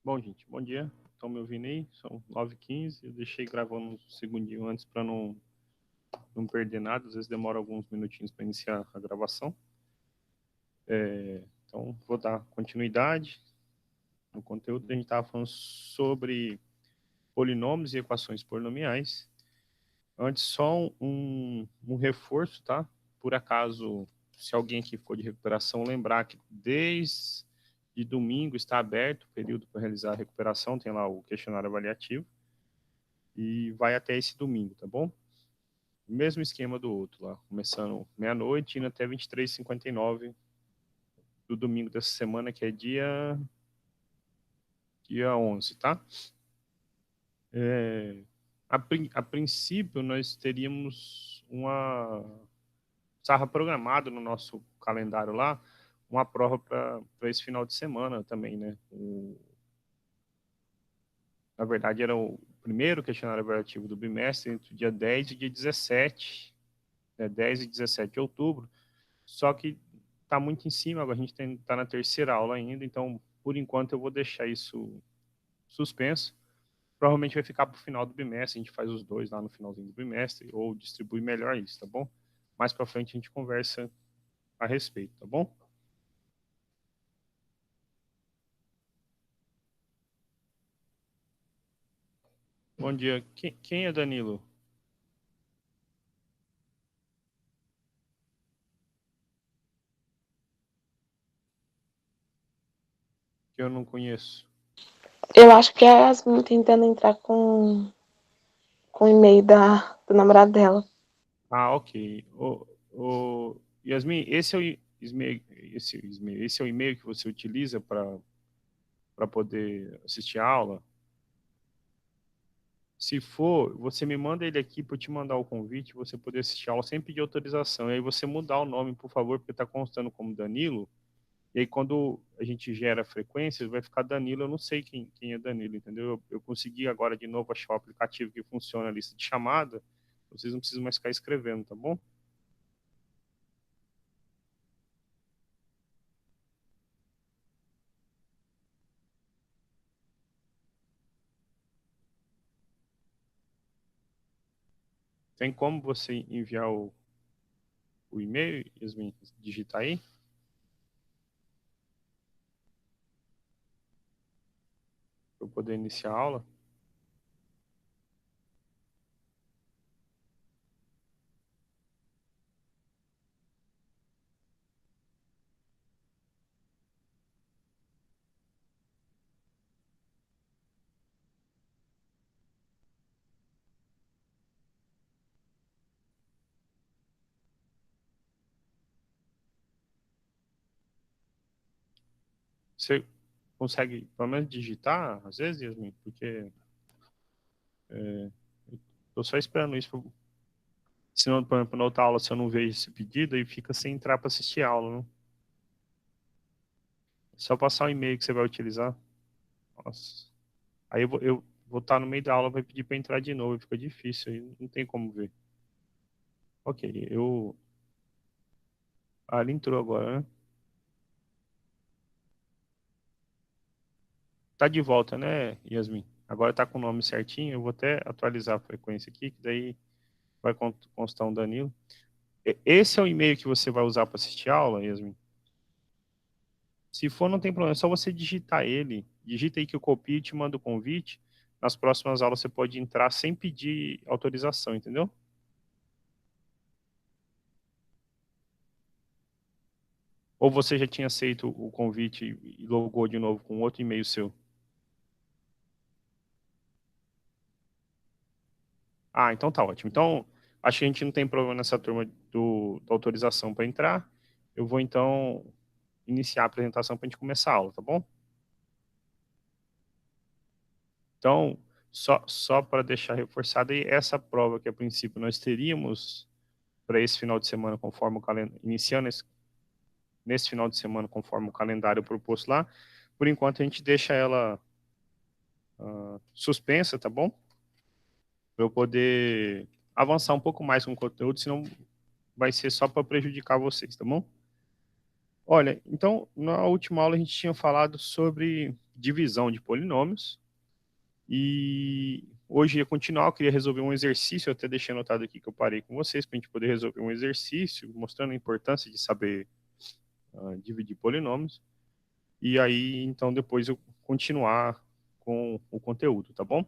Bom, gente, bom dia. Estão me ouvindo aí? São 9h15. Eu deixei gravando um segundinho antes para não perder nada. Às vezes demora alguns minutinhos para iniciar a gravação. Então, vou dar continuidade no conteúdo. A gente estava falando sobre polinômios e equações polinomiais. Antes, só um reforço, tá? Por acaso, se alguém que for de recuperação lembrar que desde domingo está aberto o período para realizar a recuperação, tem lá o questionário avaliativo, e vai até esse domingo, tá bom? Mesmo esquema do outro lá, começando meia-noite e indo até 23h59 do domingo dessa semana, que é dia 11, tá? A princípio, nós teríamos estava programado no nosso calendário lá, uma prova para esse final de semana também, né? Na verdade, era o primeiro questionário avaliativo do bimestre, entre o dia 10 e dia 17, né? 10 e 17 de outubro, só que está muito em cima, agora a gente está na terceira aula ainda, então, por enquanto, eu vou deixar isso suspenso. Provavelmente vai ficar para o final do bimestre, a gente faz os dois lá no finalzinho do bimestre, ou distribui melhor isso, tá bom? Mais para frente a gente conversa a respeito, tá bom? Bom dia. Quem é Danilo? Que eu não conheço. Eu acho que é a Yasmin tentando entrar com o e-mail do namorado dela. Ah, ok. Yasmin, esse é o e-mail que você utiliza para poder assistir a aula? Se for, você me manda ele aqui para eu te mandar o convite, você poder assistir a aula sem pedir autorização. E aí você mudar o nome, por favor, porque está constando como Danilo. E aí quando a gente gera a frequência, vai ficar Danilo. Eu não sei quem é Danilo, entendeu? Eu consegui agora de novo achar o aplicativo que funciona a lista de chamada. Vocês não precisam mais ficar escrevendo, tá bom? Tem como você enviar o e-mail, Yasmin? Digitar aí? Para eu poder iniciar a aula? Você consegue, pelo menos, digitar, às vezes, Yasmin? Porque eu tô só esperando isso. Senão, por exemplo, na outra aula, se eu não vejo esse pedido, aí fica sem entrar para assistir a aula, né? É só passar o e-mail que você vai utilizar. Nossa. Aí eu vou estar no meio da aula, vai pedir para entrar de novo, fica difícil, aí não tem como ver. Ok, Ah, ele entrou agora, né? Tá de volta, né, Yasmin? Agora tá com o nome certinho, eu vou até atualizar a frequência aqui, que daí vai constar um Danilo. Esse é o e-mail que você vai usar para assistir a aula, Yasmin? Se for, não tem problema, é só você digitar ele. Digita aí que eu copio e te mando o convite. Nas próximas aulas você pode entrar sem pedir autorização, entendeu? Ou você já tinha aceito o convite e logou de novo com outro e-mail seu? Ah, então tá ótimo. Então, acho que a gente não tem problema nessa turma da autorização para entrar. Eu vou então iniciar a apresentação para a gente começar a aula, tá bom? Então, só para deixar reforçado aí, essa prova que a princípio nós teríamos para esse final de semana, conforme o calendário, iniciando nesse final de semana, conforme o calendário proposto lá, por enquanto a gente deixa ela suspensa, tá bom? Para eu poder avançar um pouco mais com o conteúdo, senão vai ser só para prejudicar vocês, tá bom? Olha, então, na última aula a gente tinha falado sobre divisão de polinômios. E hoje ia continuar, eu queria resolver um exercício, eu até deixei anotado aqui que eu parei com vocês, para a gente poder resolver um exercício, mostrando a importância de saber dividir polinômios. E aí, então, depois eu continuar com o conteúdo, tá bom?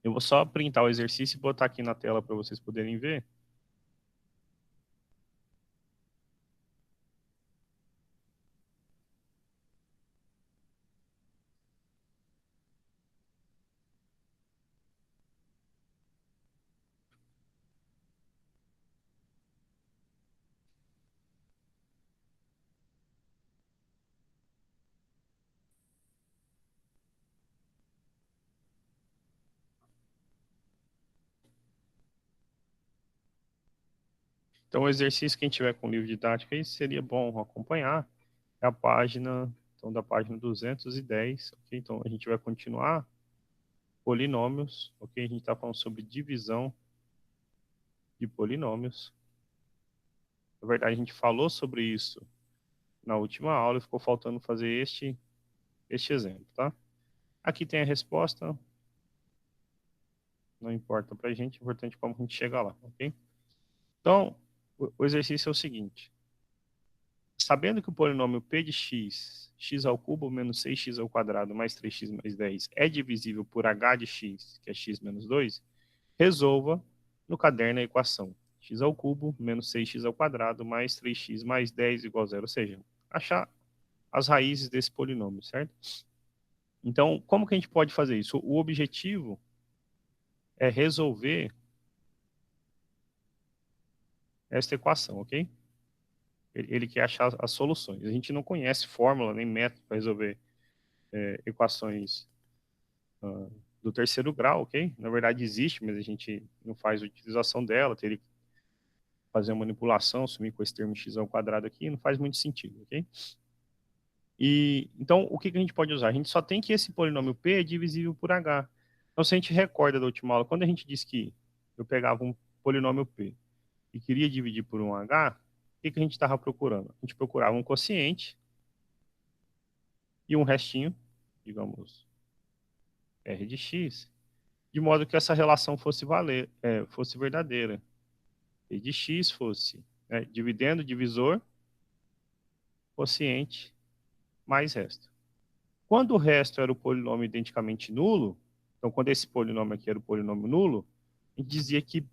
Eu vou só printar o exercício e botar aqui na tela para vocês poderem ver. Então, o exercício, quem tiver com o livro didático aí, seria bom acompanhar. É a página, então, da página 210, ok? Então, a gente vai continuar polinômios, ok? A gente está falando sobre divisão de polinômios. Na verdade, a gente falou sobre isso na última aula e ficou faltando fazer este exemplo, tá? Aqui tem a resposta, não importa para a gente, o importante é como a gente chega lá, ok? Então, o exercício é o seguinte. Sabendo que o polinômio p de x, x ao cubo menos 6x ao quadrado mais 3x mais 10 é divisível por h de x, que é x menos 2, resolva no caderno a equação x ao cubo menos 6x ao quadrado mais 3x mais 10 igual a zero, ou seja, achar as raízes desse polinômio, certo? Então, como que a gente pode fazer isso? O objetivo é resolver esta equação, ok? Ele quer achar as soluções. A gente não conhece fórmula nem método para resolver equações do terceiro grau, ok? Na verdade existe, mas a gente não faz utilização dela, teria que fazer uma manipulação, assumir com esse termo x ao quadrado aqui, não faz muito sentido, ok? E, então, o que a gente pode usar? A gente só tem que esse polinômio p é divisível por h. Então, se a gente recorda da última aula, quando a gente disse que eu pegava um polinômio p e queria dividir por um h, o que a gente estava procurando? A gente procurava um quociente e um restinho, digamos, r de x, de modo que essa relação fosse verdadeira. E de x fosse dividendo divisor, quociente, mais resto. Quando o resto era o polinômio identicamente nulo, então quando esse polinômio aqui era o polinômio nulo, a gente dizia que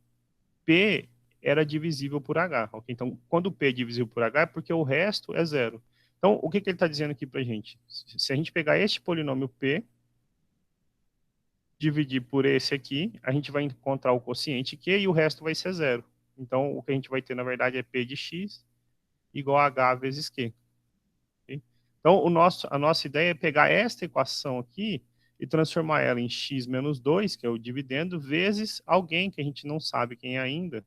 P era divisível por H. Okay? Então, quando P é divisível por H é porque o resto é zero. Então, o que ele está dizendo aqui para a gente? Se a gente pegar este polinômio P, dividir por esse aqui, a gente vai encontrar o quociente Q e o resto vai ser zero. Então, o que a gente vai ter, na verdade, é P de x igual a H vezes Q. Okay? Então, a nossa ideia é pegar esta equação aqui e transformar ela em x menos 2, que é o dividendo, vezes alguém que a gente não sabe quem é ainda,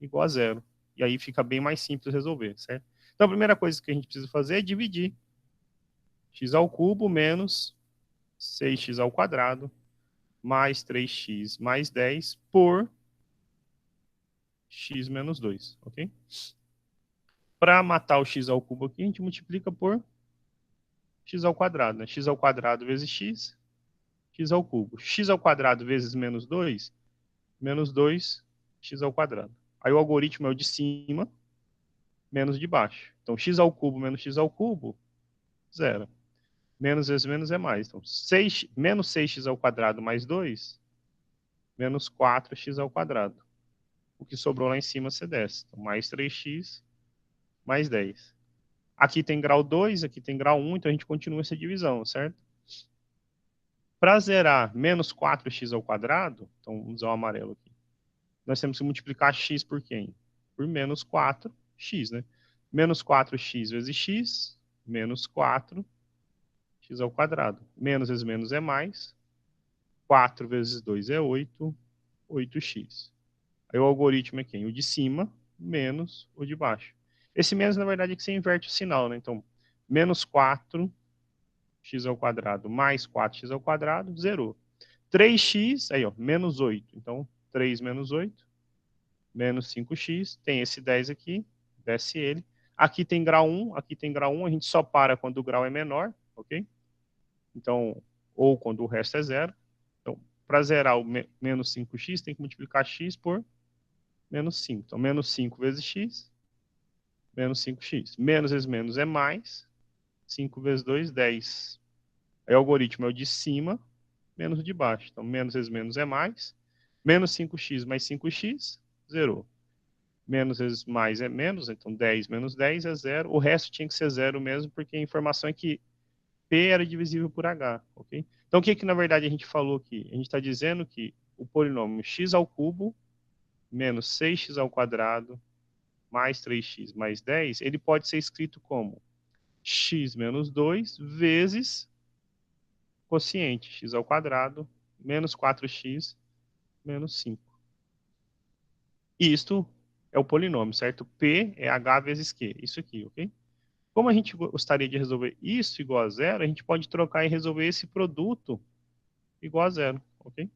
igual a zero. E aí fica bem mais simples resolver, certo? Então, a primeira coisa que a gente precisa fazer é dividir x ao cubo menos 6x ao quadrado mais 3x mais 10 por x menos 2, ok? Para matar o x ao cubo aqui, a gente multiplica por x ao quadrado, né? X ao quadrado vezes x ao cubo. X ao quadrado vezes menos 2, x ao quadrado. Aí o algoritmo é o de cima, menos de baixo. Então, x ao cubo menos x ao cubo, zero. Menos vezes menos é mais. Então, menos 6x ao quadrado mais 2, menos 4x ao quadrado. O que sobrou lá em cima você desce. Então, mais 3x, mais 10. Aqui tem grau 2, aqui tem grau 1, então a gente continua essa divisão, certo? Para zerar menos 4x ao quadrado, então vamos usar o amarelo aqui. Nós temos que multiplicar x por quem? Por menos 4x, né? Menos 4x vezes x, menos 4x ao quadrado. Menos vezes menos é mais. 4 vezes 2 é 8, 8x. Aí o algoritmo é quem? O de cima menos o de baixo. Esse menos, na verdade, é que você inverte o sinal, né? Então, menos 4x ao quadrado mais 4x ao quadrado, zerou. 3x, aí ó, menos 8. Então, 3 menos 8, menos 5x. Tem esse 10 aqui, desce ele. Aqui tem grau 1, aqui tem grau 1. A gente só para quando o grau é menor, ok? Então, ou quando o resto é zero. Então, para zerar o menos 5x, tem que multiplicar x por menos 5. Então, menos 5 vezes x, menos 5x. Menos vezes menos é mais. 5 vezes 2, 10. Aí o algoritmo é o de cima, menos o de baixo. Então, menos vezes menos é mais. Menos 5x mais 5x, zerou. Menos vezes mais é menos, então 10 menos 10 é zero. O resto tinha que ser zero mesmo, porque a informação é que P era divisível por H, ok? Então, o que que na verdade a gente falou aqui? A gente está dizendo que o polinômio x ao cubo menos 6x ao quadrado mais 3x mais 10, ele pode ser escrito como x menos 2 vezes quociente, x ao quadrado, menos 4x, menos 5. Isto é o polinômio, certo? P é h vezes q, isso aqui, ok? Como a gente gostaria de resolver isso igual a zero, a gente pode trocar e resolver esse produto igual a zero, ok?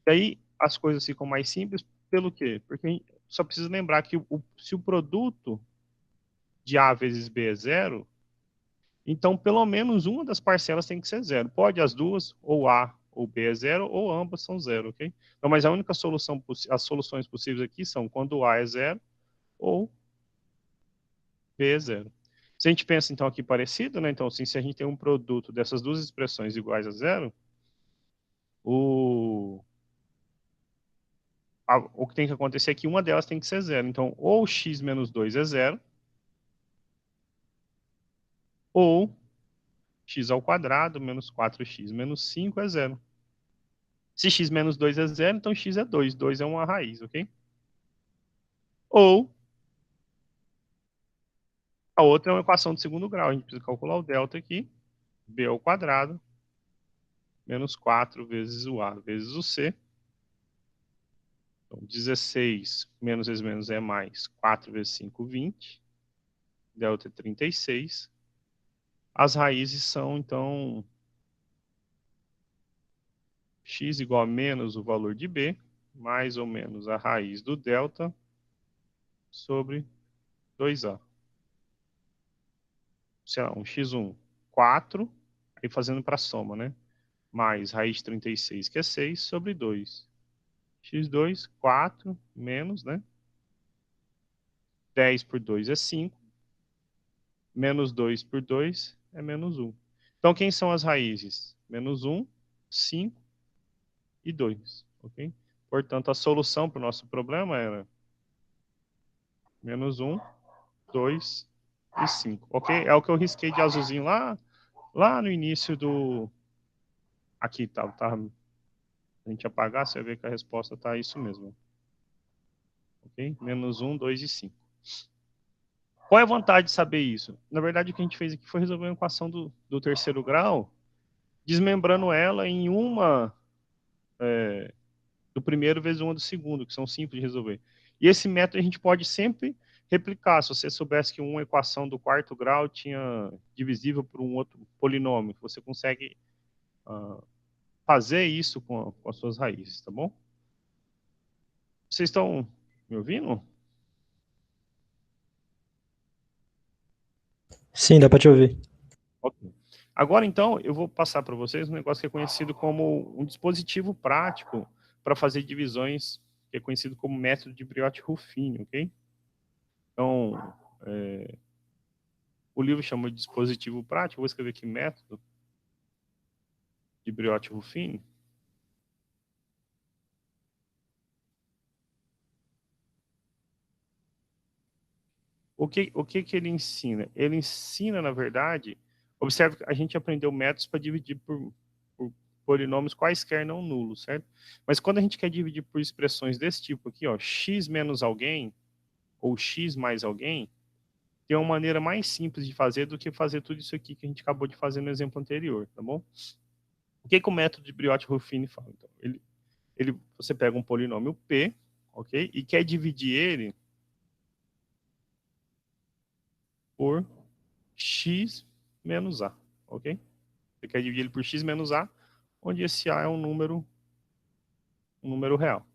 E aí as coisas ficam mais simples, pelo quê? Porque a gente só precisa lembrar que se o produto de A vezes B é zero, então pelo menos uma das parcelas tem que ser zero. Pode as duas, ou A ou B é zero, ou ambas são zero, ok? Então, mas a única solução, as soluções possíveis aqui são quando A é zero, ou B é zero. Se a gente pensa, então, aqui parecido, né? Então, assim, se a gente tem um produto dessas duas expressões iguais a zero, o, o que tem que acontecer é que uma delas tem que ser zero. Então, ou x menos 2 é zero, ou x ao quadrado menos 4x menos 5 é zero. Se x menos 2 é zero, então x é 2. 2 é uma raiz, ok? Ou a outra é uma equação de segundo grau. A gente precisa calcular o delta aqui. B ao quadrado menos 4 vezes o A vezes o C. Então, 16 menos vezes menos é mais. 4 vezes 5, 20. Delta é 36. As raízes são, então, x igual a menos o valor de B, mais ou menos a raiz do delta sobre 2A. Sei lá, um x1, 4, aí fazendo para soma, né? Mais raiz de 36, que é 6, sobre 2. x2, 4, menos, né? 10 por 2 é 5. Menos 2 por 2 é menos 1. Então, quem são as raízes? Menos 1, 5 e 2, ok? Portanto, a solução para o nosso problema era menos 1, 2 e 5, ok? É o que eu risquei de azulzinho lá no início do... Aqui, tá, a gente apagar, você vai ver que a resposta está isso mesmo. Ok? Menos 1, 2 e 5. Qual é a vantagem de saber isso? Na verdade, o que a gente fez aqui foi resolver uma equação do terceiro grau, desmembrando ela em uma do primeiro vezes uma do segundo, que são simples de resolver. E esse método a gente pode sempre replicar. Se você soubesse que uma equação do quarto grau tinha divisível por um outro polinômio, você consegue fazer isso com as suas raízes, tá bom? Vocês estão me ouvindo? Sim, dá para te ouvir. Ok. Agora, então, eu vou passar para vocês um negócio que é conhecido como um dispositivo prático para fazer divisões, que é conhecido como método de Briot-Ruffini, ok? Então, o livro chama de dispositivo prático, eu vou escrever aqui método de Briot-Ruffini. O que ele ensina? Ele ensina, na verdade, observe que a gente aprendeu métodos para dividir por polinômios quaisquer não nulos, certo? Mas quando a gente quer dividir por expressões desse tipo aqui, ó, x menos alguém, ou x mais alguém, tem uma maneira mais simples de fazer do que fazer tudo isso aqui que a gente acabou de fazer no exemplo anterior, tá bom? O que o método de Briot-Ruffini fala? Então, você pega um polinômio p, ok? E quer dividir ele por x menos a, ok? Você quer dividir ele por x menos a, onde esse a é um número real.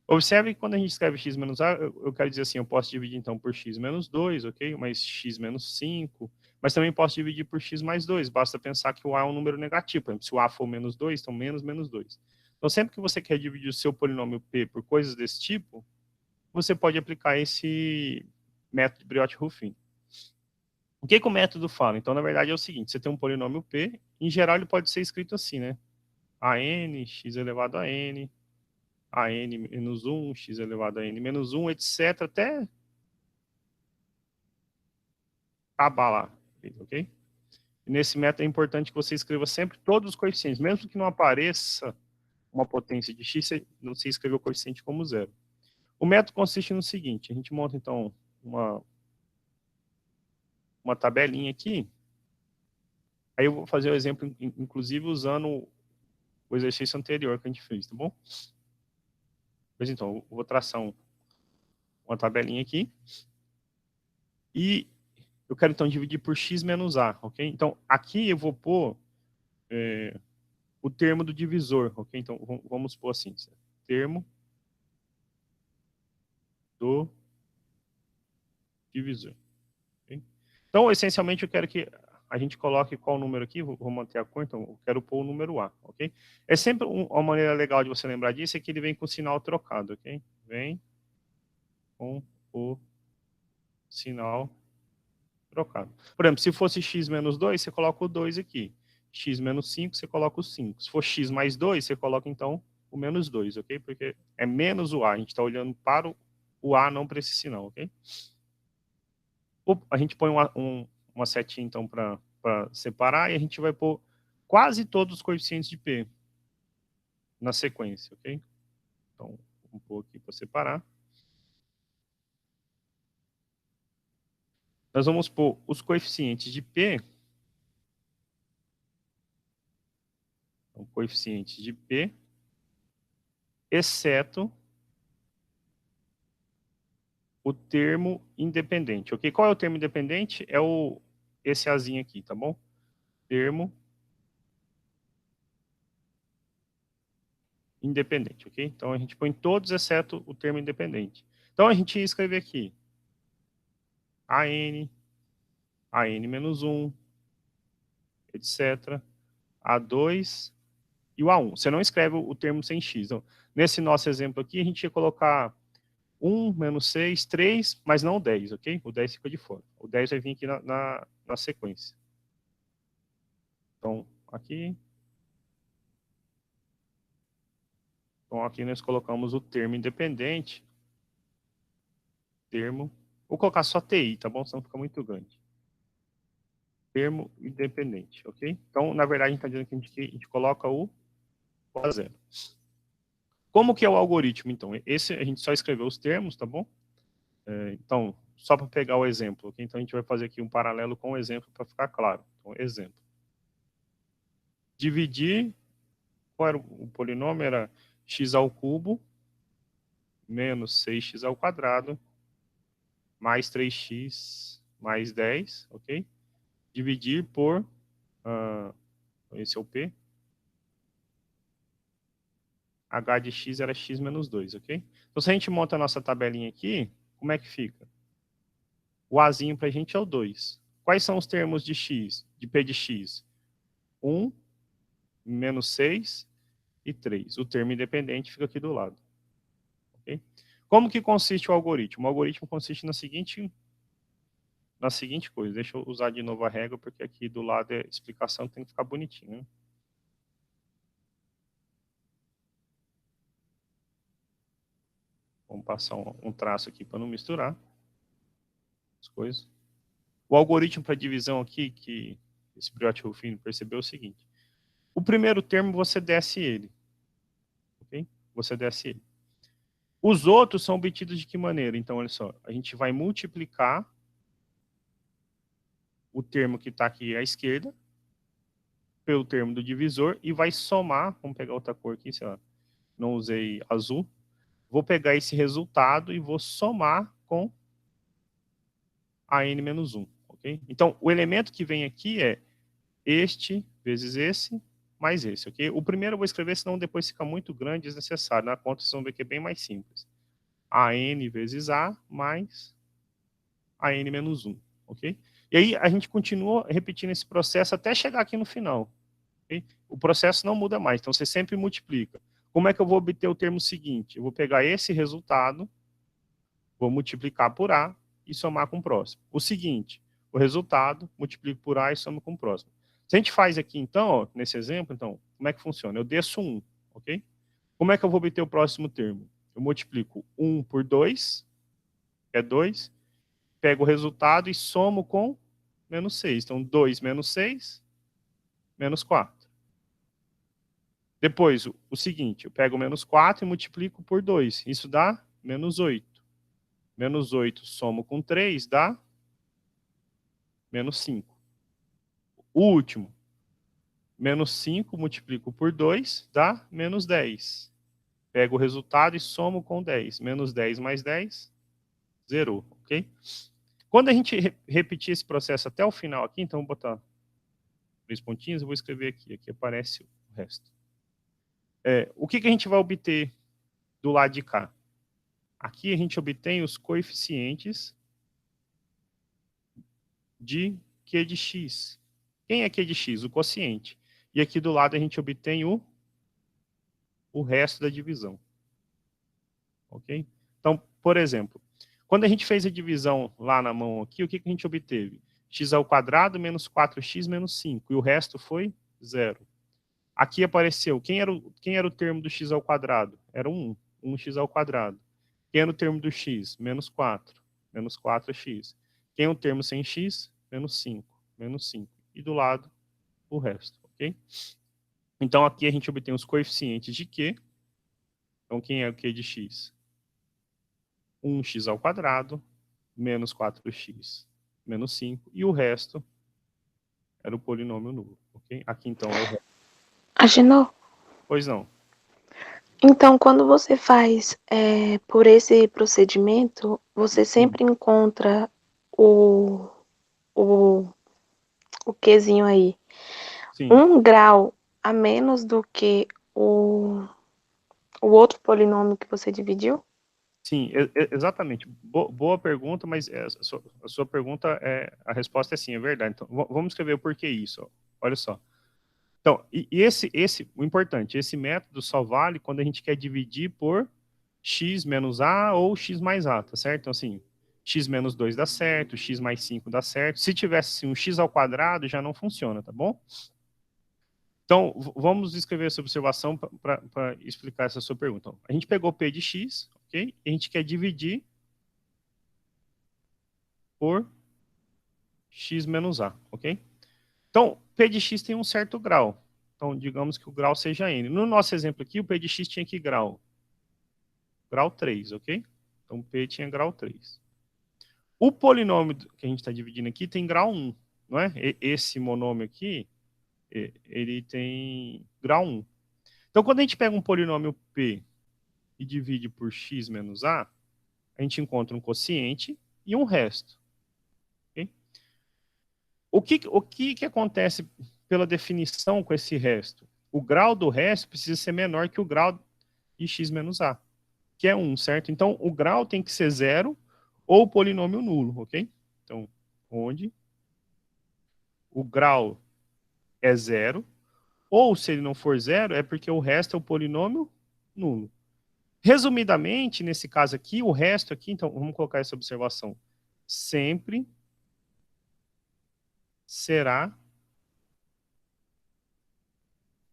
Observe que quando a gente escreve x menos a, eu quero dizer assim, eu posso dividir então por x menos 2, ok? Mais x menos 5, mas também posso dividir por x mais 2, basta pensar que o a é um número negativo, por exemplo, se o a for menos 2, então menos 2. Então sempre que você quer dividir o seu polinômio p por coisas desse tipo, você pode aplicar esse método de Briot-Ruffin. O que o método fala? Então, na verdade, é o seguinte, você tem um polinômio p, em geral ele pode ser escrito assim, né? an, x elevado a n menos 1, x elevado a n menos 1, etc., até acabar lá, ok? E nesse método é importante que você escreva sempre todos os coeficientes, mesmo que não apareça uma potência de x, você escreveu o coeficiente como zero. O método consiste no seguinte, a gente monta, então, uma tabelinha aqui, aí eu vou fazer o exemplo, inclusive, usando o exercício anterior que a gente fez, tá bom? Pois então, eu vou traçar uma tabelinha aqui, e eu quero, então, dividir por x menos a, ok? Então, aqui eu vou pôr o termo do divisor, ok? Então, vamos pôr assim, termo do divisor. Okay? Então, essencialmente, eu quero que a gente coloque qual número aqui, vou manter a cor, então eu quero pôr o número A, ok? É sempre uma maneira legal de você lembrar disso, é que ele vem com o sinal trocado, ok? Vem com o sinal trocado. Por exemplo, se fosse x menos 2, você coloca o 2 aqui. X menos 5, você coloca o 5. Se for x mais 2, você coloca, então, o menos 2, ok? Porque é menos o A. A gente está olhando para o A, não para esse sinal, ok? A gente põe uma setinha, então, para separar, e a gente vai pôr quase todos os coeficientes de P na sequência, ok? Então, vamos pôr aqui para separar. Nós vamos pôr os coeficientes de P, então, coeficientes de P, exceto o termo independente, ok? Qual é o termo independente? É esse azinho aqui, tá bom? Termo independente, ok? Então, a gente põe todos, exceto o termo independente. Então, a gente ia escrever aqui an menos 1, etc., A2 e o A1. Você não escreve o termo sem x. Então, nesse nosso exemplo aqui, a gente ia colocar 1, menos 6, 3, mas não o 10, ok? O 10 fica de fora. O 10 vai vir aqui na sequência. Então, aqui. Então, aqui nós colocamos o termo independente. Termo. Vou colocar só TI, tá bom? Senão fica muito grande. Termo independente, ok? Então, na verdade, a gente está dizendo que a gente coloca o a zero. Como que é o algoritmo, então? Esse a gente só escreveu os termos, tá bom? Então, só para pegar o exemplo, okay? Então a gente vai fazer aqui um paralelo com o exemplo para ficar claro. Então, exemplo. Dividir, qual era o polinômio? Era x ao cubo menos 6x ao quadrado mais 3x mais 10, ok? Dividir por, esse é o P, h de x era x menos 2, ok? Então, se a gente monta a nossa tabelinha aqui, como é que fica? O azinho para a gente é o 2. Quais são os termos de x, de p de x? 1, menos 6 e 3. O termo independente fica aqui do lado. Okay? Como que consiste o algoritmo? O algoritmo consiste na seguinte coisa. Deixa eu usar de novo a regra, porque aqui do lado é explicação que tem que ficar bonitinho. Né? Vamos passar um traço aqui para não misturar as coisas. O algoritmo para divisão aqui, que esse Briot-Ruffin percebeu é o seguinte. O primeiro termo você desce ele. Okay? Você desce ele. Os outros são obtidos de que maneira? Então, olha só. A gente vai multiplicar o termo que está aqui à esquerda pelo termo do divisor e vai somar, vamos pegar outra cor aqui, sei lá, não usei azul, vou pegar esse resultado e vou somar com a n-1, ok? Então, o elemento que vem aqui é este vezes esse, mais esse, ok? O primeiro eu vou escrever, senão depois fica muito grande e desnecessário. Na conta vocês vão ver que é bem mais simples. AN vezes A mais AN menos 1, ok? E aí a gente continua repetindo esse processo até chegar aqui no final. Okay? O processo não muda mais, então você sempre multiplica. Como é que eu vou obter o termo seguinte? Eu vou pegar esse resultado, vou multiplicar por A e somar com o próximo. O seguinte, o resultado, multiplico por A e somo com o próximo. Se a gente faz aqui, então, ó, nesse exemplo, então, como é que funciona? Eu desço 1, ok? Como é que eu vou obter o próximo termo? Eu multiplico 1 por 2, que é 2, pego o resultado e somo com menos 6. Então, 2 menos 6, menos 4. Depois, o seguinte, eu pego menos 4 e multiplico por 2. Isso dá menos 8. Menos 8 somo com 3 dá menos 5. O último, menos 5 multiplico por 2 dá menos 10. Pego o resultado e somo com 10. Menos 10 mais 10, zerou, ok? Quando a gente repetir esse processo até o final aqui, então vou botar 3 pontinhos, eu vou escrever aqui. Aqui aparece o resto. O que a gente vai obter do lado de cá? Aqui a gente obtém os coeficientes de Q de x. Quem é Q de x? O quociente. E aqui do lado a gente obtém o resto da divisão. Ok? Então, por exemplo, quando a gente fez a divisão lá na mão aqui, o que a gente obteve? X ao quadrado menos 4x menos 5. E o resto foi 0. Aqui apareceu, quem era o termo do x ao quadrado? Era 1. 1x ao quadrado. Quem era o termo do x? Menos 4. Menos 4x. Quem é o termo sem x? Menos 5. Menos 5. E do lado, o resto, ok? Então, aqui a gente obtém os coeficientes de Q. Então, quem é o Q de x? 1x ao quadrado, menos 4x, menos 5. E o resto era o polinômio nulo, ok? Aqui, então, é o resto. Agenor, Pois não. então quando você faz por esse procedimento, você sempre encontra o, o, o quezinho aí, Sim. 1 grau a menos do que o outro polinômio que você dividiu? Sim, exatamente. Boa pergunta, mas a sua pergunta, a resposta é sim, é verdade. Então, vamos escrever o porquê isso. Ó. Olha só. Então, o importante, esse método só vale quando a gente quer dividir por x menos a ou x mais a, tá certo? Então, assim, x menos 2 dá certo, x mais 5 dá certo. Se tivesse assim, um x ao quadrado, já não funciona, tá bom? Então, vamos escrever essa observação para explicar essa sua pergunta. Então, a gente pegou P de x, ok? E a gente quer dividir por x menos a, ok? Então, P de x tem um certo grau. Então, digamos que o grau seja n. No nosso exemplo aqui, o P de x tinha que grau? Grau 3, ok? Então, P tinha grau 3. O polinômio que a gente está dividindo aqui tem grau 1, não é? Esse monômio aqui, ele tem grau 1. Então, quando a gente pega um polinômio P e divide por x menos a gente encontra um quociente e um resto. Okay? O que acontece pela definição com esse resto? O grau do resto precisa ser menor que o grau de x menos a, que é 1, certo? Então, o grau tem que ser 0 ou polinômio nulo, ok? Então, onde o grau é 0, ou se ele não for 0, é porque o resto é o polinômio nulo. Resumidamente, nesse caso aqui, o resto aqui, então, vamos colocar essa observação. Sempre será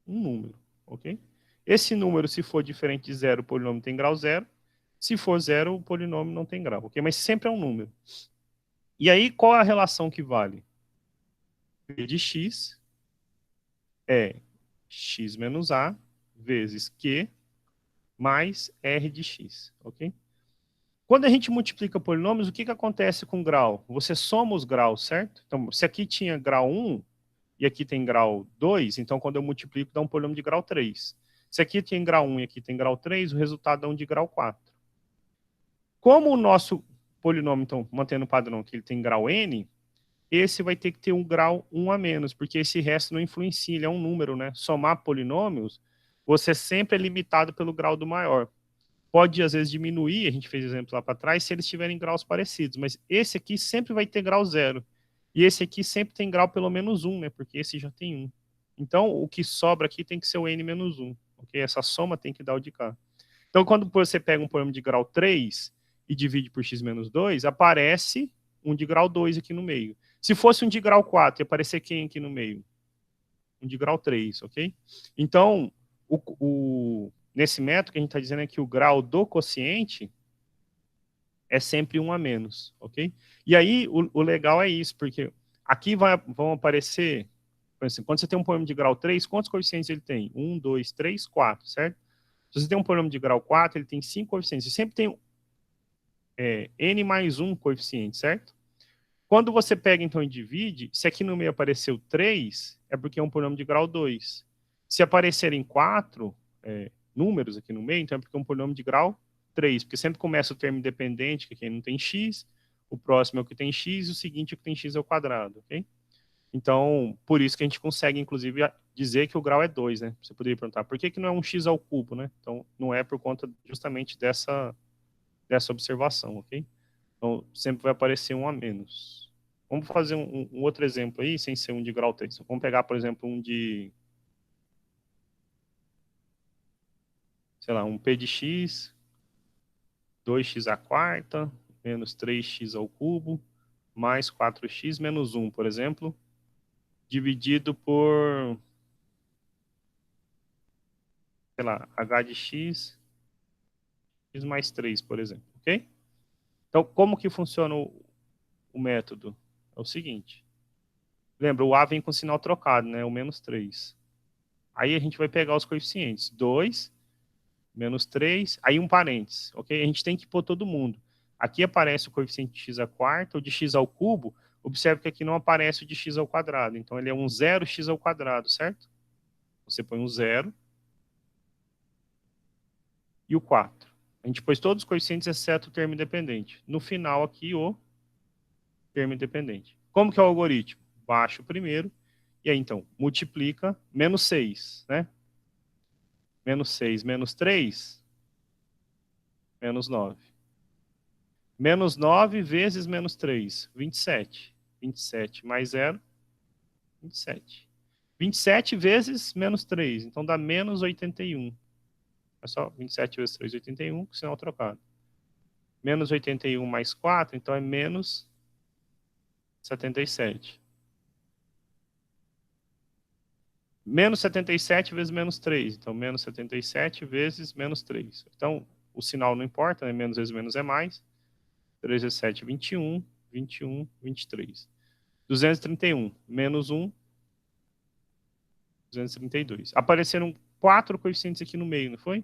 um número, ok? Esse número, se for diferente de 0, o polinômio tem grau 0. Se for 0, o polinômio não tem grau, ok? Mas sempre é um número. E aí, qual é a relação que vale? P de x é x menos a vezes q mais r de x, ok? Quando a gente multiplica polinômios, o que acontece com grau? Você soma os graus, certo? Então, se aqui tinha grau 1 e aqui tem grau 2, então quando eu multiplico dá um polinômio de grau 3. Se aqui tem grau 1 e aqui tem grau 3, o resultado dá um de grau 4. Como o nosso polinômio, então, mantendo o padrão que ele tem grau n, esse vai ter que ter um grau 1 a menos, porque esse resto não influencia, ele é um número, né? Somar polinômios, você sempre é limitado pelo grau do maior. Pode, às vezes, diminuir, a gente fez exemplo lá para trás, se eles tiverem graus parecidos, mas esse aqui sempre vai ter grau 0. E esse aqui sempre tem grau pelo menos 1, né? Porque esse já tem 1. Então, o que sobra aqui tem que ser o n menos 1, ok? Essa soma tem que dar o de cá. Então, quando você pega um polínômio de grau 3 e divide por x menos 2, aparece um de grau 2 aqui no meio. Se fosse um de grau 4, ia aparecer quem aqui no meio? Um de grau 3, ok? Então, nesse método que a gente está dizendo é que o grau do quociente é sempre 1 a menos, ok? E aí, o legal é isso, porque aqui vão aparecer, por exemplo, quando você tem um polínômio de grau 3, quantos coeficientes ele tem? 1, 2, 3, 4, certo? Se você tem um polínômio de grau 4, ele tem 5 coeficientes. Você sempre tem n mais 1 coeficiente, certo? Quando você pega, então, e divide, se aqui no meio apareceu 3, é porque é um polinômio de grau 2. Se aparecerem 4 números aqui no meio, então é porque é um polinômio de grau 3, porque sempre começa o termo independente, que aqui não tem x, o próximo é o que tem x, e o seguinte é o que tem x ao quadrado, ok? Então, por isso que a gente consegue, inclusive, dizer que o grau é 2, né? Você poderia perguntar, por que não é um x ao cubo, né? Então, não é por conta justamente dessa observação, ok? Então, sempre vai aparecer 1 a menos. Vamos fazer um outro exemplo aí, sem ser um de grau 3. Vamos pegar, por exemplo, um de, sei lá, um p de x, 2x à quarta, menos 3x ao cubo, mais 4x menos 1, por exemplo, dividido por, sei lá, h de x mais 3, por exemplo, ok? Então, como que funciona o método? É o seguinte. Lembra, o A vem com sinal trocado, né? O menos 3. Aí a gente vai pegar os coeficientes. 2, menos 3, aí um parênteses, ok? A gente tem que pôr todo mundo. Aqui aparece o coeficiente de x à quarta, ou de x ao cubo. Observe que aqui não aparece o de x ao quadrado. Então, ele é um 0x ao quadrado, certo? Você põe um 0 e o 4. A gente pôs todos os coeficientes, exceto o termo independente. No final, aqui, o termo independente. Como que é o algoritmo? Baixa o primeiro, e aí, então, multiplica menos 6, né? Menos 6 menos 3, menos 9. Menos 9 vezes menos 3, 27. 27 mais 0, 27. 27 vezes menos 3, então dá menos 81. É só 27 vezes 3, 81, com sinal trocado. Menos 81 mais 4, então é menos 77. Menos 77 vezes menos 3, então menos 77 vezes menos 3. Então, o sinal não importa, né? Menos vezes menos é mais. 3 vezes 7, 21, 21, 23. 231, menos 1, 232. Apareceram 4 coeficientes aqui no meio, não foi?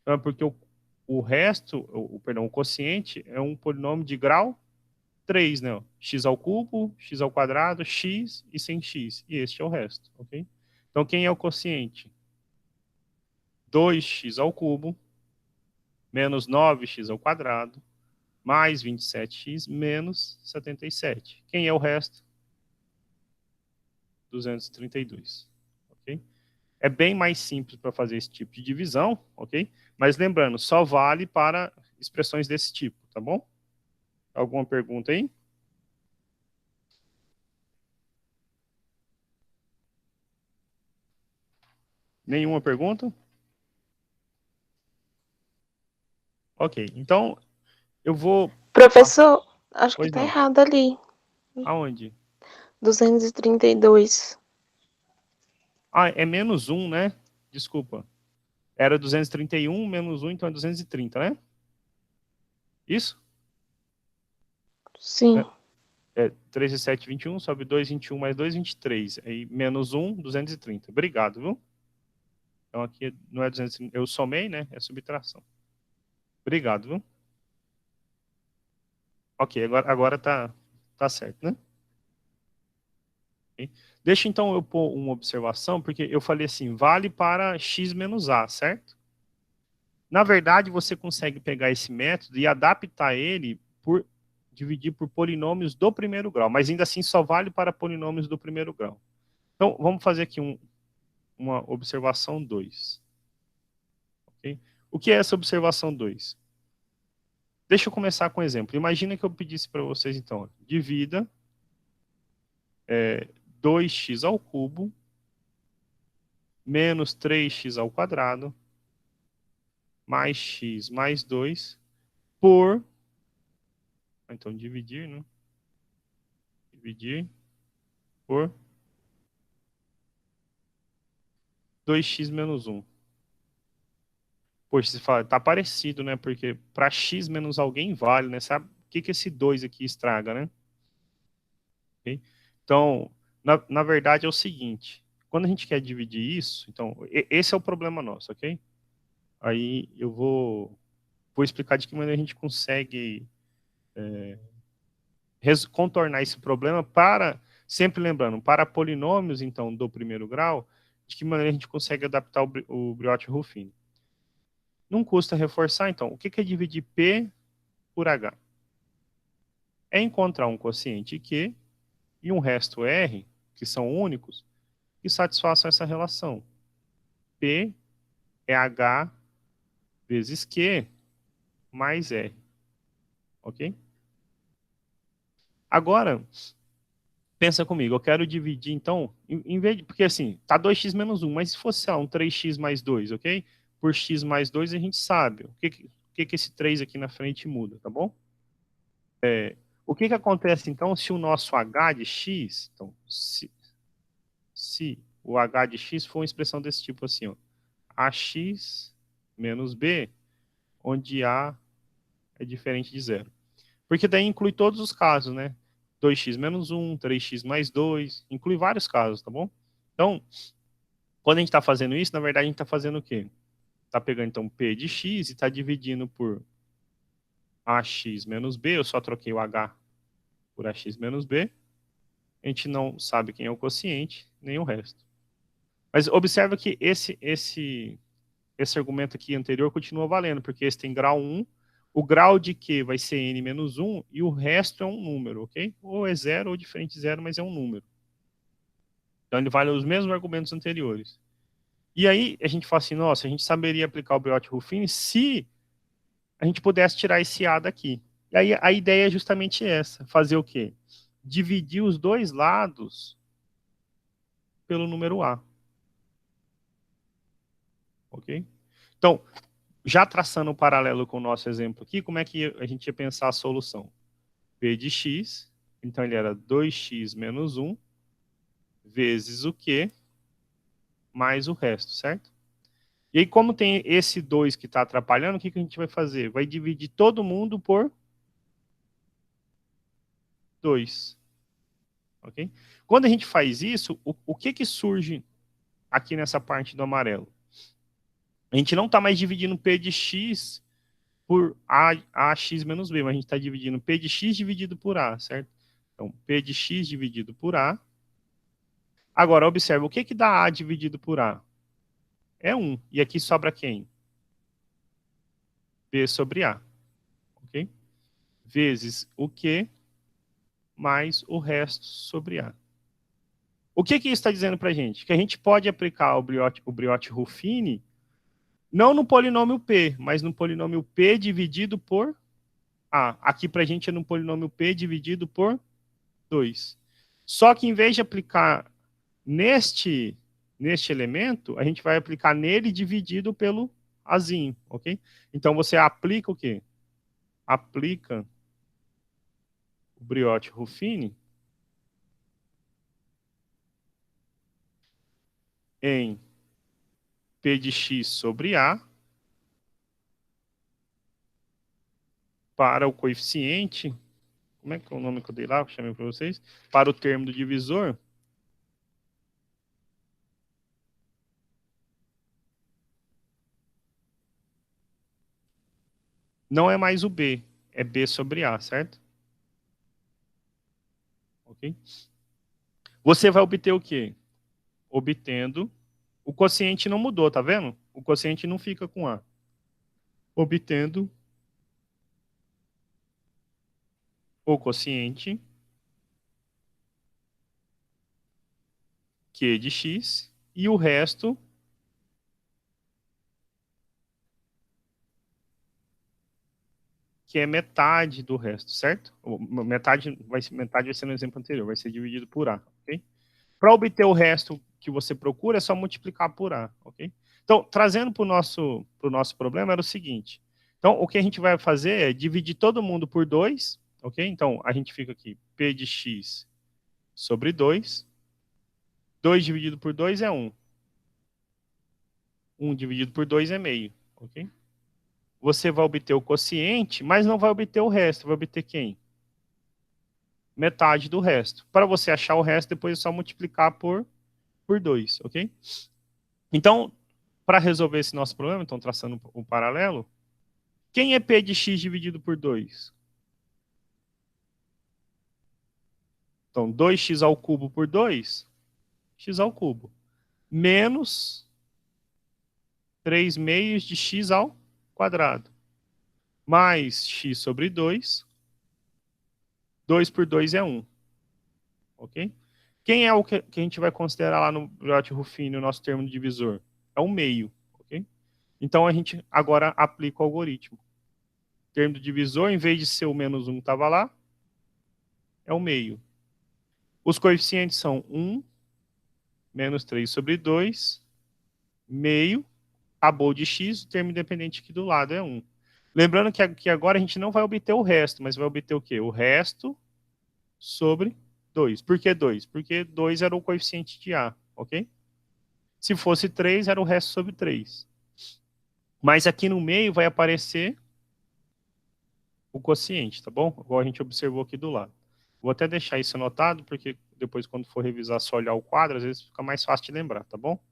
Então, é porque o resto, perdão, o quociente é um polinômio de grau 3, né? X ao cubo, x ao quadrado, x e sem x. E este é o resto, ok? Então, quem é o quociente? 2x ao cubo, menos 9x ao quadrado, mais 27x, menos 77. Quem é o resto? 232, ok? É bem mais simples para fazer esse tipo de divisão, ok? Mas lembrando, só vale para expressões desse tipo, tá bom? Alguma pergunta aí? Nenhuma pergunta? Ok, então eu vou... Professor, acho que Pois tá não. errado ali. Aonde? 232. Ah, é menos 1, né? Desculpa. Era 231 menos 1, então é 230, né? Isso? Sim. É 3 e 7, 21, sobe 2, 21 mais 2, 23. Aí menos 1, 230. Obrigado, viu? Então aqui não é 230, eu somei, né? É subtração. Obrigado, viu? Ok, agora tá certo, né? Ok. Deixa então eu pôr uma observação, porque eu falei assim, vale para x menos a, certo? Na verdade, você consegue pegar esse método e adaptar ele por dividir por polinômios do primeiro grau, mas ainda assim só vale para polinômios do primeiro grau. Então, vamos fazer aqui uma observação 2. Okay? O que é essa observação 2? Deixa eu começar com um exemplo. Imagina que eu pedisse para vocês, então, divida 2x ao cubo menos 3x ao quadrado mais x mais 2 por... Então, dividir, né? Dividir por 2x menos 1. Poxa, você fala, tá parecido, né? Porque para x menos alguém vale, né? Sabe o que esse 2 aqui estraga, né? Okay? Então, na verdade é o seguinte. Quando a gente quer dividir isso, então, esse é o problema nosso, ok? Aí eu vou explicar de que maneira a gente consegue contornar esse problema para, sempre lembrando, para polinômios, então, do primeiro grau, de que maneira a gente consegue adaptar o Briot-Ruffini. Não custa reforçar, então, o que é dividir P por H? É encontrar um quociente Q e um resto R, que são únicos, que satisfaçam essa relação. P é H vezes Q mais R. Ok? Agora, pensa comigo, eu quero dividir, então, em vez de, porque assim, tá 2x menos 1, mas se fosse, sei lá, um 3x mais 2, ok? Por x mais 2 a gente sabe o que esse 3 aqui na frente muda, tá bom? O que acontece, então, se o nosso h de x, então, se o h de x for uma expressão desse tipo assim, ó, ax menos b, onde a é diferente de zero. Porque daí inclui todos os casos, né? 2x menos 1, 3x mais 2, inclui vários casos, tá bom? Então, quando a gente está fazendo isso, na verdade a gente está fazendo o quê? Está pegando então P de x e está dividindo por ax menos b, eu só troquei o h por ax menos b, a gente não sabe quem é o quociente, nem o resto. Mas observa que esse argumento aqui anterior continua valendo, porque esse tem grau 1, o grau de Q vai ser n menos 1 e o resto é um número, ok? Ou é zero ou diferente de zero, mas é um número. Então ele vale os mesmos argumentos anteriores. E aí a gente fala assim, nossa, a gente saberia aplicar o Briot-Ruffini se a gente pudesse tirar esse A daqui. E aí a ideia é justamente essa, fazer o quê? Dividir os dois lados pelo número A. Ok? Então, já traçando um paralelo com o nosso exemplo aqui, como é que a gente ia pensar a solução? P de x, então ele era 2x menos 1, vezes o Q, mais o resto, certo? E aí, como tem esse 2 que está atrapalhando, o que a gente vai fazer? Vai dividir todo mundo por 2. Ok? Quando a gente faz isso, o que surge aqui nessa parte do amarelo? A gente não está mais dividindo P de x por ax menos b, mas a gente está dividindo P de x dividido por A, certo? Então, P de x dividido por A. Agora, observe, o que dá A dividido por A? É 1. E aqui sobra quem? B sobre A. Ok? Vezes o Q mais o resto sobre A. O que isso está dizendo para a gente? Que a gente pode aplicar o Briot-Ruffini não no polinômio P, mas no polinômio P dividido por A. Aqui para a gente é no polinômio P dividido por 2. Só que em vez de aplicar neste elemento, a gente vai aplicar nele dividido pelo Azinho, ok? Então você aplica o quê? Aplica o Briot-Ruffini em P de x sobre A para o coeficiente, como é que é o nome que eu dei lá, que eu chamei para vocês? Para o termo do divisor, não é mais o B, é B sobre A, certo? Ok? Você vai obter o quê? Obtendo, o quociente não mudou, tá vendo? O quociente não fica com A. Obtendo o quociente Q de x e o resto que é metade do resto, certo? Metade vai ser no exemplo anterior, vai ser dividido por A, ok? Para obter o resto que você procura, é só multiplicar por A, ok? Então, trazendo para o nosso problema, era o seguinte. Então, o que a gente vai fazer é dividir todo mundo por 2, ok? Então, a gente fica aqui, P de x sobre 2. 2 dividido por 2 é 1. 1 dividido por 2 é meio, ok? Você vai obter o quociente, mas não vai obter o resto. Vai obter quem? Metade do resto. Para você achar o resto, depois é só multiplicar por 2, ok? Então, para resolver esse nosso problema, então traçando um paralelo, quem é P de x dividido por 2? Então, 2x ao cubo por 2, x ao cubo, menos 3 meios de x ao quadrado, mais x sobre 2, 2 por 2 é 1, ok? Quem é o que a gente vai considerar lá no Briot-Ruffini, o nosso termo de divisor? É o meio, ok? Então, a gente agora aplica o algoritmo. O termo do divisor, em vez de ser o menos 1 que estava lá, é o meio. Os coeficientes são 1, menos 3 sobre 2, meio, acabou de x, o termo independente aqui do lado é 1. Lembrando que aqui agora a gente não vai obter o resto, mas vai obter o quê? O resto sobre 2. Por que 2? Porque 2 era o coeficiente de A, ok? Se fosse 3, era o resto sobre 3. Mas aqui no meio vai aparecer o quociente, tá bom? Igual a gente observou aqui do lado. Vou até deixar isso anotado, porque depois quando for revisar, só olhar o quadro, às vezes fica mais fácil de lembrar, tá bom?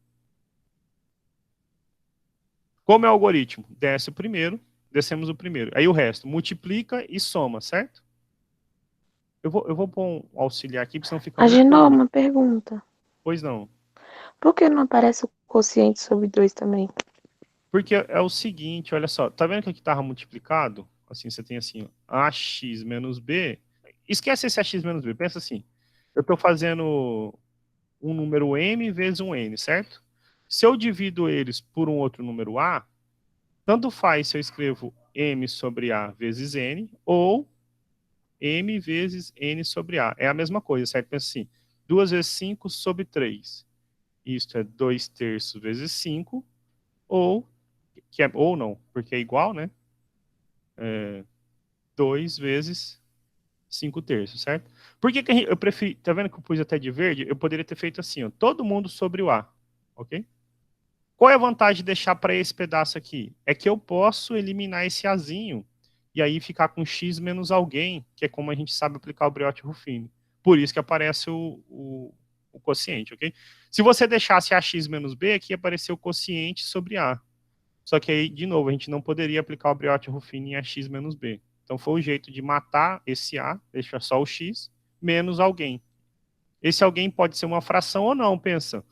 Como é o algoritmo? Desce o primeiro, descemos o primeiro. Aí o resto, multiplica e soma, certo? Eu vou pôr um auxiliar aqui, porque senão fica muito... Agenor, uma pergunta. Pois não. Por que não aparece o quociente sobre 2 também? Porque é o seguinte, olha só, tá vendo que aqui estava multiplicado? Assim, você tem assim, ax menos b. Esquece esse ax menos b, pensa assim. Eu estou fazendo um número m vezes um n, certo? Se eu divido eles por um outro número a, tanto faz se eu escrevo m sobre a vezes n, ou m vezes n sobre a. É a mesma coisa, certo? Pensa assim, 2 vezes 5 sobre 3. Isto é 2 terços vezes 5, ou ou não, porque é igual, né? 2 vezes 5 terços, certo? Por que, eu preferi, tá vendo que eu pus até de verde? Eu poderia ter feito assim, ó, todo mundo sobre o A, ok? Qual é a vantagem de deixar para esse pedaço aqui? É que eu posso eliminar esse Azinho e aí ficar com x menos alguém, que é como a gente sabe aplicar o Briot-Ruffini. Por isso que aparece o quociente, ok? Se você deixasse ax menos b, aqui ia aparecer o quociente sobre A. Só que aí, de novo, a gente não poderia aplicar o Briot-Ruffini em ax menos b. Então foi o jeito de matar esse A, deixar só o x, menos alguém. Esse alguém pode ser uma fração ou não, pensa.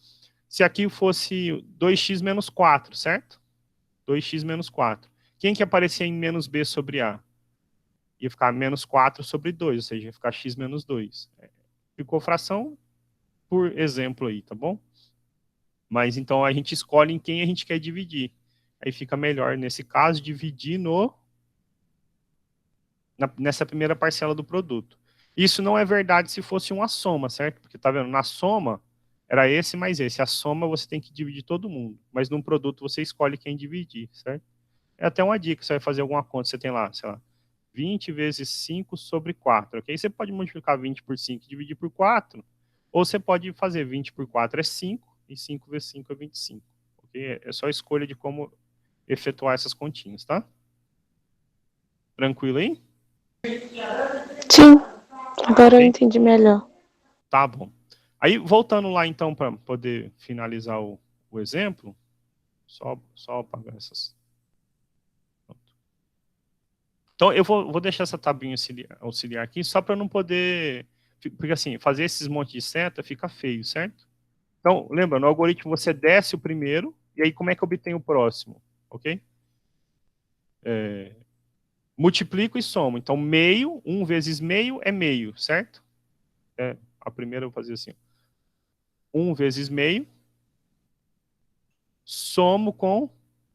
Se aqui fosse 2x menos 4, certo? 2x menos 4. Quem que aparecia em menos b sobre A? Ia ficar menos 4 sobre 2, ou seja, ia ficar x menos 2. Ficou fração por exemplo aí, tá bom? Mas então a gente escolhe em quem a gente quer dividir. Aí fica melhor, nesse caso, dividir nessa primeira parcela do produto. Isso não é verdade se fosse uma soma, certo? Porque tá vendo, na soma era esse mais esse. A soma você tem que dividir todo mundo, mas num produto você escolhe quem dividir, certo? É até uma dica, você vai fazer alguma conta, você tem lá, sei lá, 20 vezes 5 sobre 4, ok? Você pode multiplicar 20 por 5 e dividir por 4, ou você pode fazer 20 por 4 é 5, e 5 vezes 5 é 25, ok? É só a escolha de como efetuar essas continhas, tá? Tranquilo aí? Sim, agora eu Ok? entendi melhor. Tá bom. Aí, voltando lá, então, para poder finalizar o exemplo, só apagar essas. Pronto. Então, eu vou deixar essa tabinha auxiliar aqui, só para não poder... Porque, assim, fazer esses montes de seta fica feio, certo? Então, lembra, no algoritmo você desce o primeiro, e aí como é que obtém o próximo? Ok? multiplico e somo. Então, meio, 1 vezes meio é meio, certo? A primeira eu vou fazer assim. 1 vezes meio, somo com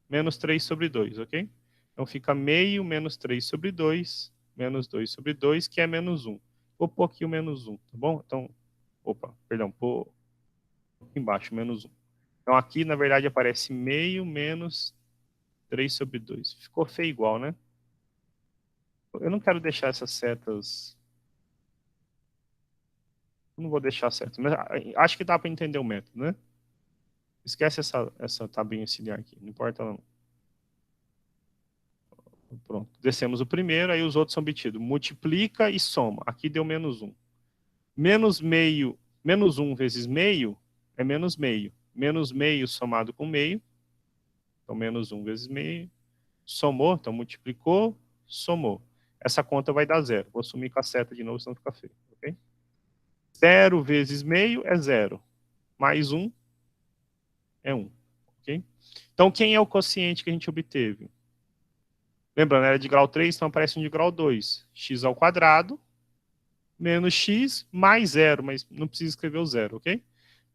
menos 3 sobre 2, ok? Então, fica meio menos 3 sobre 2, menos 2 sobre 2, que é menos 1. Vou pôr aqui o menos 1, tá bom? Então, pôr aqui embaixo, menos 1. Então, aqui, na verdade, aparece meio menos 3 sobre 2. Ficou feio igual, né? Eu não quero deixar essas setas... Eu não vou deixar certo, mas acho que dá para entender o método, né? Esquece essa tabinha auxiliar aqui, não importa não. Pronto, descemos o primeiro, aí os outros são obtidos. Multiplica e soma. Aqui deu menos 1. Menos meio, menos 1 vezes meio é menos meio. Menos meio somado com meio. Então, menos 1 vezes meio. Somou, então multiplicou, somou. Essa conta vai dar zero. Vou sumir com a seta de novo, senão fica feio. Okay? 0 vezes meio é 0. Mais 1 é 1. Okay? Então, quem é o quociente que a gente obteve? Lembrando, era de grau 3, então aparece um de grau 2. X ao quadrado menos x mais 0, mas não precisa escrever o 0, ok?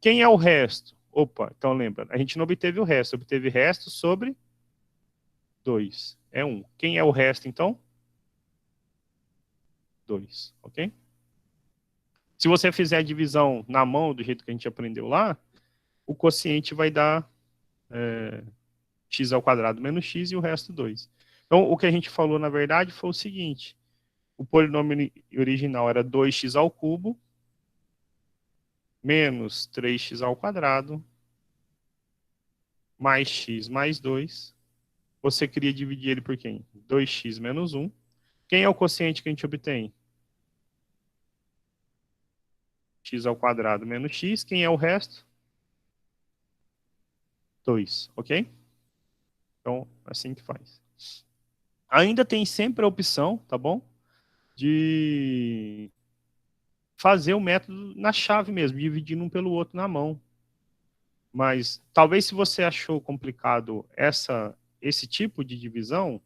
Quem é o resto? Opa, então lembra, a gente não obteve o resto, obteve resto sobre 2. É 1. Quem é o resto, então? 2, ok? Se você fizer a divisão na mão, do jeito que a gente aprendeu lá, o quociente vai dar x ao quadrado menos x e o resto 2. Então, o que a gente falou, na verdade, foi o seguinte. O polinômio original era 2x ao cubo menos 3x ao quadrado mais x mais 2. Você queria dividir ele por quem? 2x menos 1. Quem é o quociente que a gente obtém? X ao quadrado menos x. Quem é o resto? 2, ok? Então, assim que faz. Ainda tem sempre a opção, tá bom? De fazer o método na chave mesmo, dividindo um pelo outro na mão. Mas talvez se você achou complicado esse tipo de divisão,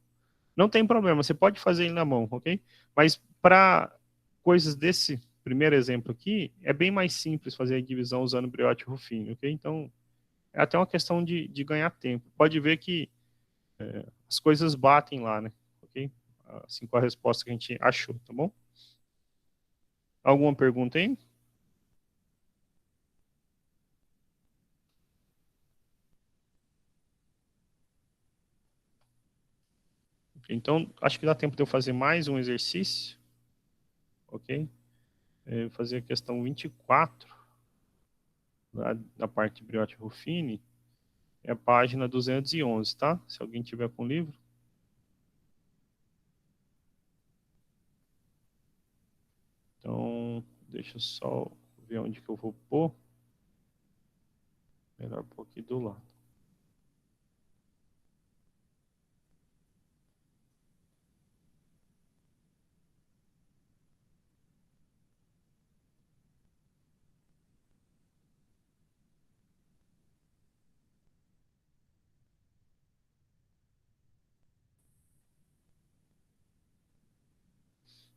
não tem problema, você pode fazer ele na mão, ok? Mas para coisas desse primeiro exemplo aqui, é bem mais simples fazer a divisão usando Briot-Ruffini, ok? Então, é até uma questão de ganhar tempo. Pode ver que as coisas batem lá, né? Ok? Assim, com a resposta que a gente achou, tá bom? Alguma pergunta aí? Então, acho que dá tempo de eu fazer mais um exercício, ok? Eu vou fazer a questão 24, da parte de Briot-Ruffini, é a página 211, tá? Se alguém tiver com o livro. Então, deixa eu só ver onde que eu vou pôr. Melhor pôr aqui do lado.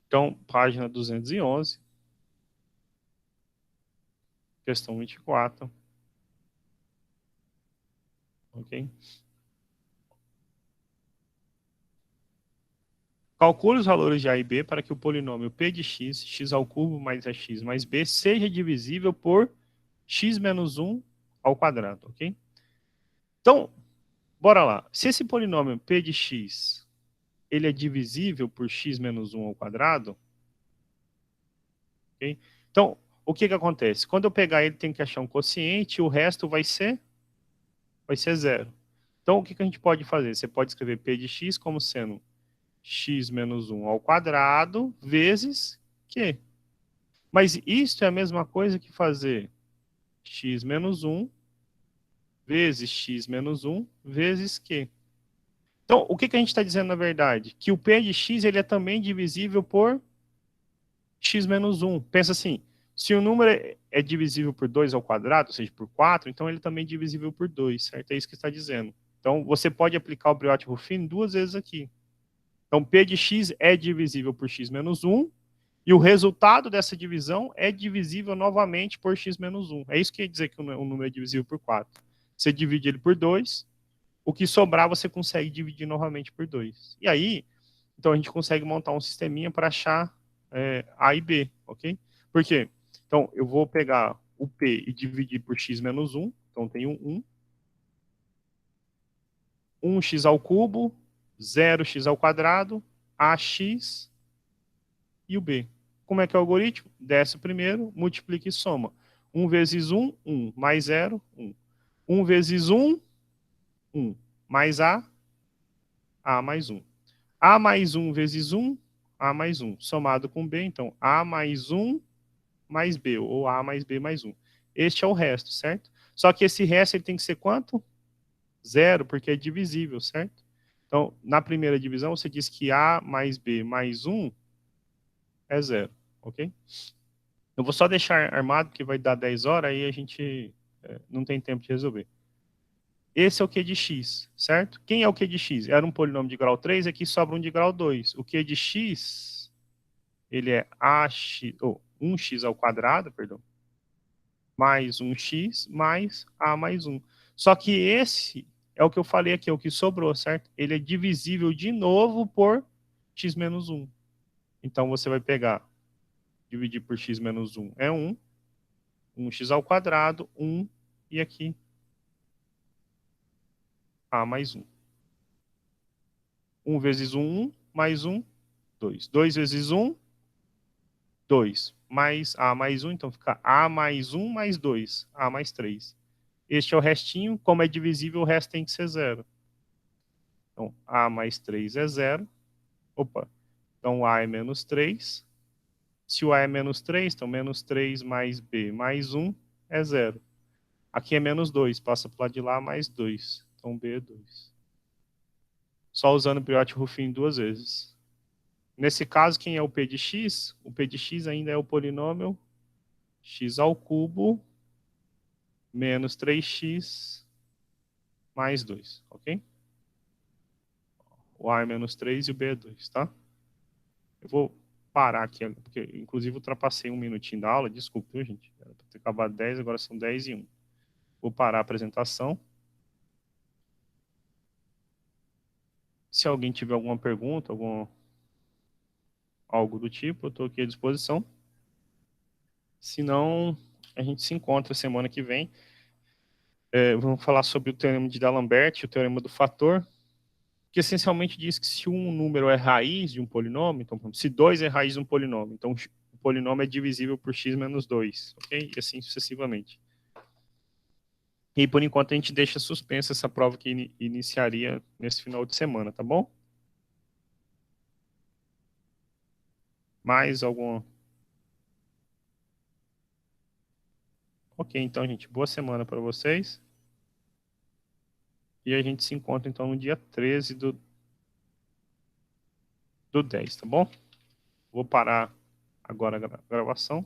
Então, página 211, questão 24. Ok? Calcule os valores de A e B para que o polinômio P de x, x ao cubo mais ax mais b, seja divisível por x menos 1 ao quadrado, ok? Então, bora lá. Se esse polinômio P de x, ele é divisível por x menos 1 ao quadrado, ok? Então, o que que acontece? Quando eu pegar ele, tem que achar um quociente, e o resto vai ser zero. Então, o que que a gente pode fazer? Você pode escrever P de x como sendo x menos 1 ao quadrado vezes Q. Mas isso é a mesma coisa que fazer x menos 1 vezes x menos 1 vezes Q. Então, o que que a gente está dizendo na verdade? Que o P de x ele é também divisível por x menos 1. Pensa assim, se o número é divisível por 2 ao quadrado, ou seja, por 4, então ele também é divisível por 2, certo? É isso que está dizendo. Então, você pode aplicar o Briot-Ruffini duas vezes aqui. Então, P de x é divisível por x menos 1, e o resultado dessa divisão é divisível novamente por x menos 1. É isso que quer dizer que o número é divisível por 4. Você divide ele por 2, o que sobrar você consegue dividir novamente por 2. E aí, então a gente consegue montar um sisteminha para achar A e B, ok? Por quê? Então, eu vou pegar o P e dividir por x menos 1, então tenho 1. 1x ao cubo, 0x ao quadrado, ax e o b. Como é que é o algoritmo? Desce o primeiro, multiplica e soma. 1 vezes 1, 1. Mais 0, 1. 1 vezes 1, 1. Mais A mais 1. A mais 1 vezes 1, A mais 1. Somado com B, então, A mais 1 mais B, ou A mais B mais 1. Este é o resto, certo? Só que esse resto ele tem que ser quanto? 0, porque é divisível, certo? Então, na primeira divisão, você diz que A mais B mais 1 é 0, ok? Eu vou só deixar armado, porque vai dar 10 horas, aí a gente não tem tempo de resolver. Esse é o Q de x, certo? Quem é o Q de x? Era um polinômio de grau 3, aqui sobra um de grau 2. O Q de x, ele é 1x ao quadrado, perdão, mais 1x mais A mais 1. Só que esse é o que eu falei aqui, é o que sobrou, certo? Ele é divisível de novo por x menos 1. Então, você vai pegar, dividir por x menos 1 é 1, 1x ao quadrado, 1, e aqui A mais 1. 1 vezes 1, 1, mais 1, 2. 2 vezes 1, 2. Mais A mais 1, então fica A mais 1 mais 2, A mais 3. Este é o restinho, como é divisível, o resto tem que ser 0. Então, A mais 3 é 0. Opa, então A é menos 3. Se o A é menos 3, então menos 3 mais B mais 1 é 0. Aqui é menos 2, passa para o lado de lá, mais 2. Então B é 2. Só usando o periódico Ruffin 2 vezes. Nesse caso, quem é o P de x? O P de x ainda é o polinômio x ao cubo menos 3x mais 2, ok? O A é menos 3 e o B é 2, tá? Eu vou parar aqui, porque inclusive ultrapassei um minutinho da aula, desculpa, viu, gente? Era para ter acabado 10, agora são 10 e 1. Vou parar a apresentação. Se alguém tiver alguma pergunta, algo do tipo, eu estou aqui à disposição. Se não, a gente se encontra semana que vem. Vamos falar sobre o teorema de D'Alembert, o teorema do fator, que essencialmente diz que se um número é raiz de um polinômio, então, se 2 é raiz de um polinômio, então o polinômio é divisível por x menos 2, ok? E assim sucessivamente. E por enquanto a gente deixa suspensa essa prova que iniciaria nesse final de semana, tá bom? Mais algum? Ok, então, gente, boa semana para vocês. E a gente se encontra, então, no dia 13 do 10, tá bom? Vou parar agora a gravação.